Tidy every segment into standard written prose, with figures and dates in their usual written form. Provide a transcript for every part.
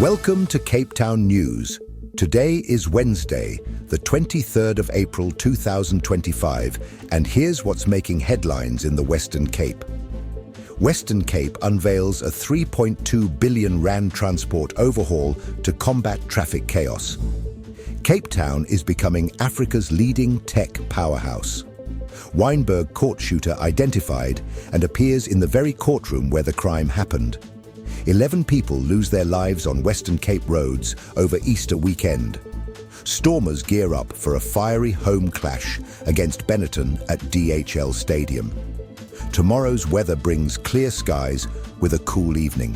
Welcome to Cape Town News. Today is Wednesday, the 23rd of April 2025, and here's what's making headlines in the Western Cape. Western Cape unveils a 3.2 billion rand transport overhaul to combat traffic chaos. Cape Town is becoming Africa's leading tech powerhouse. Wynberg court shooter identified and appears in the very courtroom where the crime happened. 11 people lose their lives on Western Cape roads over Easter weekend. Stormers gear up for a fiery home clash against Benetton at DHL Stadium. Tomorrow's weather brings clear skies with a cool evening.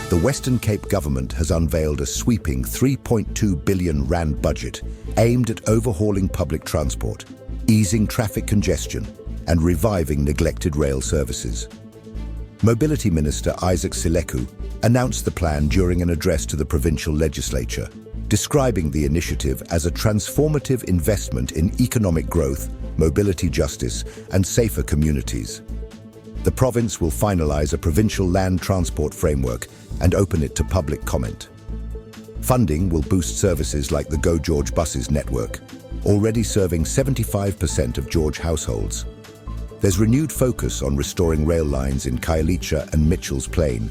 The Western Cape government has unveiled a sweeping 3.2 billion rand budget aimed at overhauling public transport, easing traffic congestion, and reviving neglected rail services. Mobility Minister Isaac Sileku announced the plan during an address to the provincial legislature, describing the initiative as a transformative investment in economic growth, mobility justice, and safer communities. The province will finalize a provincial land transport framework and open it to public comment. Funding will boost services like the Go George buses network, already serving 75% of George households. There's renewed focus on restoring rail lines in Khayelitsha and Mitchell's Plain,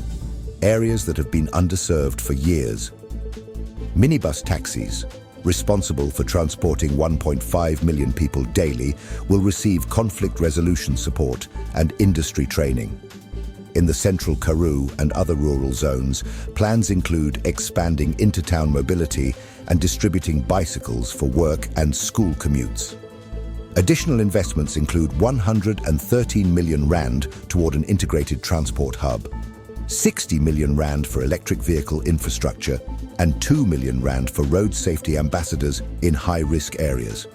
areas that have been underserved for years. Minibus taxis, responsible for transporting 1.5 million people daily, will receive conflict resolution support and industry training. In the central Karoo and other rural zones, plans include expanding intertown mobility and distributing bicycles for work and school commutes. Additional investments include 113 million rand toward an integrated transport hub, 60 million rand for electric vehicle infrastructure, and 2 million rand for road safety ambassadors in high-risk areas.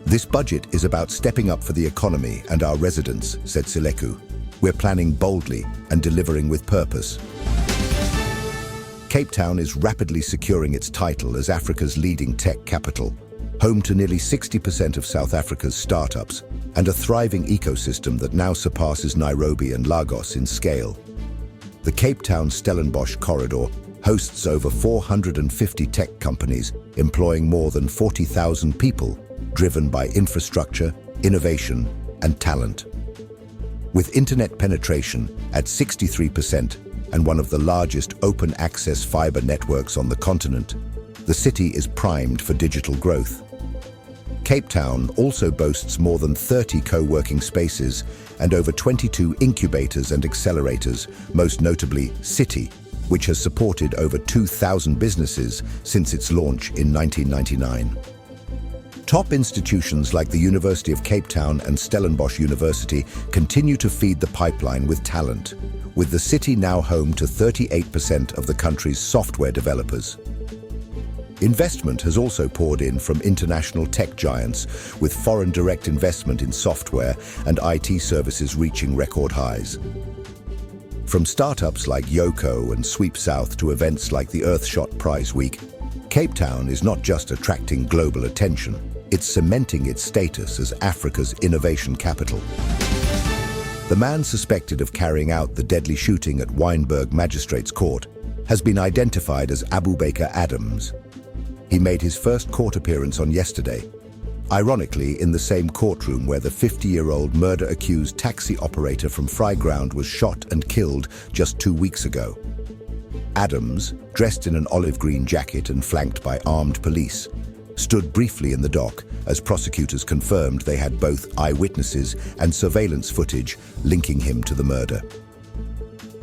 This budget is about stepping up for the economy and our residents, said Sileku. We're planning boldly and delivering with purpose. Cape Town is rapidly securing its title as Africa's leading tech capital, home to nearly 60% of South Africa's startups and a thriving ecosystem that now surpasses Nairobi and Lagos in scale. The Cape Town-Stellenbosch corridor hosts over 450 tech companies employing more than 40,000 people, driven by infrastructure, innovation, and talent. With internet penetration at 63% and one of the largest open-access fiber networks on the continent, the city is primed for digital growth. Cape Town also boasts more than 30 co-working spaces and over 22 incubators and accelerators, most notably City, which has supported over 2,000 businesses since its launch in 1999. Top institutions like the University of Cape Town and Stellenbosch University continue to feed the pipeline with talent, with the city now home to 38% of the country's software developers. Investment has also poured in from international tech giants, with foreign direct investment in software and IT services reaching record highs. From startups like Yoko and Sweep South to events like the Earthshot Prize Week, Cape Town is not just attracting global attention, it's cementing its status as Africa's innovation capital. The man suspected of carrying out the deadly shooting at Wynberg Magistrates Court has been identified as Abubakar Adams. He made his first court appearance on yesterday, ironically in the same courtroom where the 50-year-old murder-accused taxi operator from Fryground was shot and killed just 2 weeks ago. Adams, dressed in an olive green jacket and flanked by armed police, stood briefly in the dock as prosecutors confirmed they had both eyewitnesses and surveillance footage linking him to the murder.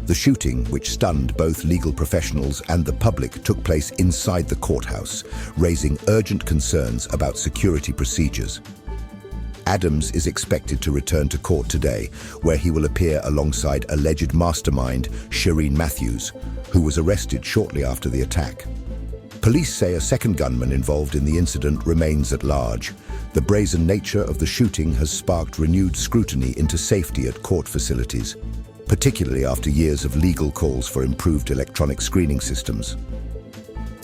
The shooting, which stunned both legal professionals and the public, took place inside the courthouse, raising urgent concerns about security procedures. Adams is expected to return to court today, where he will appear alongside alleged mastermind Shireen Matthews, who was arrested shortly after the attack. Police say a second gunman involved in the incident remains at large. The brazen nature of the shooting has sparked renewed scrutiny into safety at court facilities, particularly after years of legal calls for improved electronic screening systems.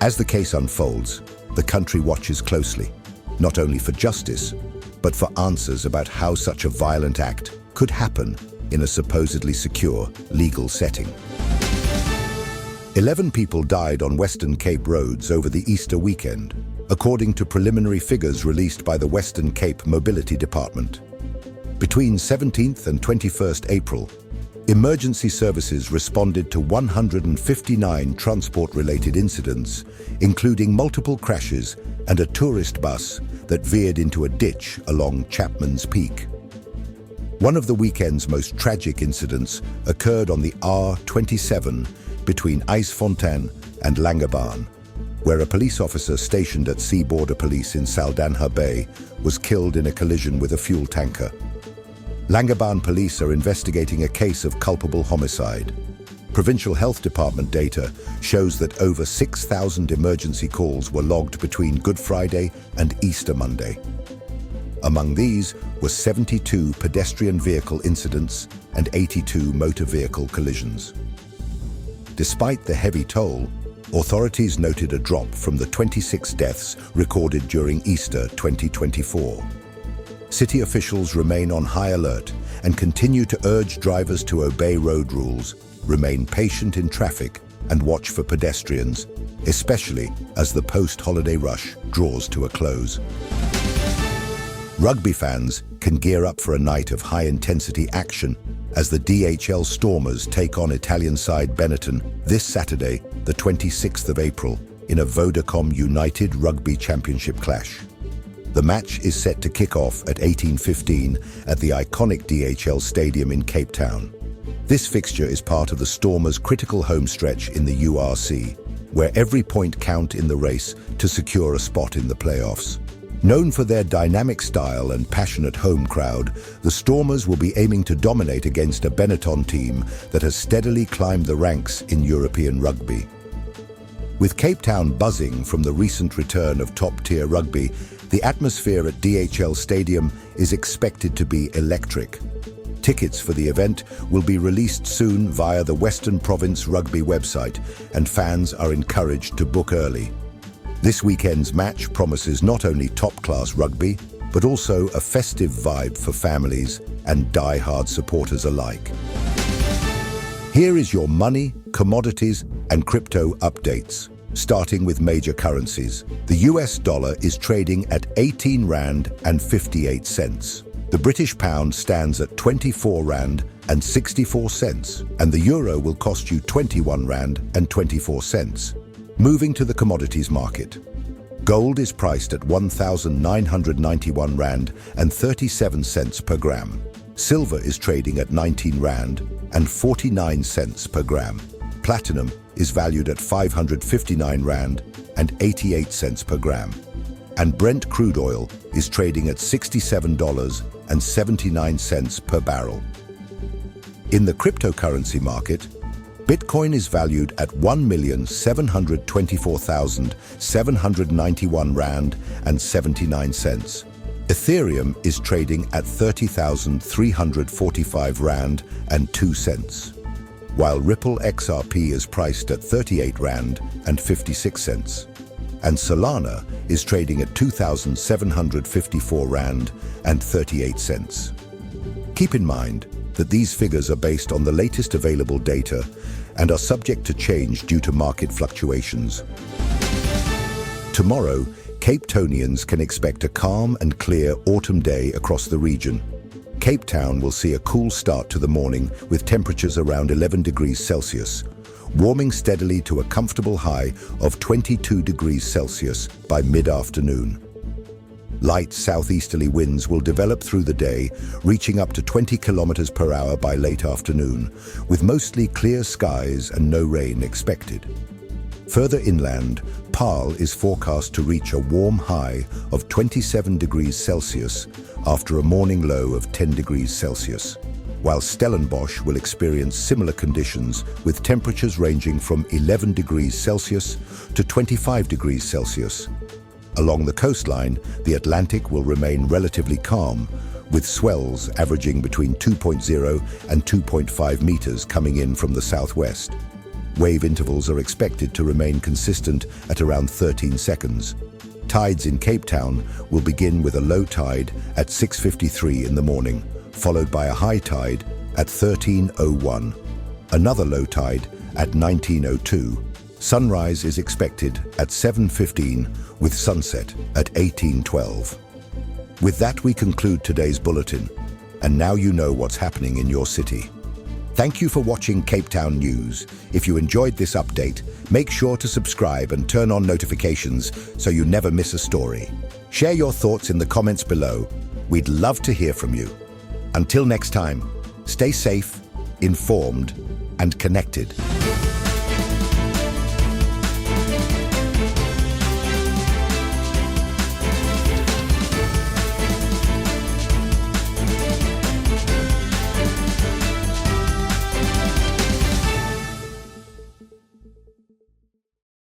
As the case unfolds, the country watches closely, not only for justice, but for answers about how such a violent act could happen in a supposedly secure legal setting. 11 people died on Western Cape roads over the Easter weekend, according to preliminary figures released by the Western Cape Mobility Department. Between 17th and 21st April, emergency services responded to 159 transport-related incidents, including multiple crashes and a tourist bus that veered into a ditch along Chapman's Peak. One of the weekend's most tragic incidents occurred on the R27 between IJsfontein and Langebaan, where a police officer stationed at Sea Border Police in Saldanha Bay was killed in a collision with a fuel tanker. Langebaan police are investigating a case of culpable homicide. Provincial Health Department data shows that over 6,000 emergency calls were logged between Good Friday and Easter Monday. Among these were 72 pedestrian vehicle incidents and 82 motor vehicle collisions. Despite the heavy toll, authorities noted a drop from the 26 deaths recorded during Easter 2024. City officials remain on high alert and continue to urge drivers to obey road rules, remain patient in traffic, and watch for pedestrians, especially as the post-holiday rush draws to a close. Rugby fans can gear up for a night of high-intensity action as the DHL Stormers take on Italian side Benetton this Saturday, the 26th of April, in a Vodacom United Rugby Championship clash. The match is set to kick off at 18:15 at the iconic DHL Stadium in Cape Town. This fixture is part of the Stormers' critical home stretch in the URC, where every point counts in the race to secure a spot in the playoffs. Known for their dynamic style and passionate home crowd, the Stormers will be aiming to dominate against a Benetton team that has steadily climbed the ranks in European rugby. With Cape Town buzzing from the recent return of top-tier rugby, the atmosphere at DHL Stadium is expected to be electric. Tickets for the event will be released soon via the Western Province Rugby website, and fans are encouraged to book early. This weekend's match promises not only top-class rugby, but also a festive vibe for families and die-hard supporters alike. Here is your money, commodities, and crypto updates. Starting with major currencies, the US dollar is trading at 18 Rand and 58 cents. The British pound stands at 24 Rand and 64 cents, and the euro will cost you 21 Rand and 24 cents. Moving to the commodities market. Gold is priced at 1,991 Rand and 37 cents per gram. Silver is trading at 19 Rand and 49 cents per gram. Platinum is valued at 559 Rand and 88 cents per gram. And Brent crude oil is trading at $67.79 per barrel. In the cryptocurrency market, Bitcoin is valued at 1,724,791 Rand and 79 cents. Ethereum is trading at 30,345 Rand and 2 cents, while Ripple XRP is priced at 38 Rand and 56 cents. And Solana is trading at 2,754 Rand and 38 cents. Keep in mind that these figures are based on the latest available data and are subject to change due to market fluctuations. Tomorrow, Cape Townians can expect a calm and clear autumn day across the region. Cape Town will see a cool start to the morning with temperatures around 11 degrees Celsius, warming steadily to a comfortable high of 22 degrees Celsius by mid-afternoon. Light southeasterly winds will develop through the day, reaching up to 20 kilometers per hour by late afternoon, with mostly clear skies and no rain expected. Further inland, Paarl is forecast to reach a warm high of 27 degrees Celsius after a morning low of 10 degrees Celsius, while Stellenbosch will experience similar conditions with temperatures ranging from 11 degrees Celsius to 25 degrees Celsius. Along the coastline, the Atlantic will remain relatively calm, with swells averaging between 2.0 and 2.5 meters coming in from the southwest. Wave intervals are expected to remain consistent at around 13 seconds. Tides in Cape Town will begin with a low tide at 6:53 in the morning, followed by a high tide at 13:01, another low tide at 1902. Sunrise is expected at 7:15 with sunset at 18:12. With that, we conclude today's bulletin, and now you know what's happening in your city. Thank you for watching Cape Town News. If you enjoyed this update, make sure to subscribe and turn on notifications so you never miss a story. Share your thoughts in the comments below. We'd love to hear from you. Until next time, stay safe, informed, and connected.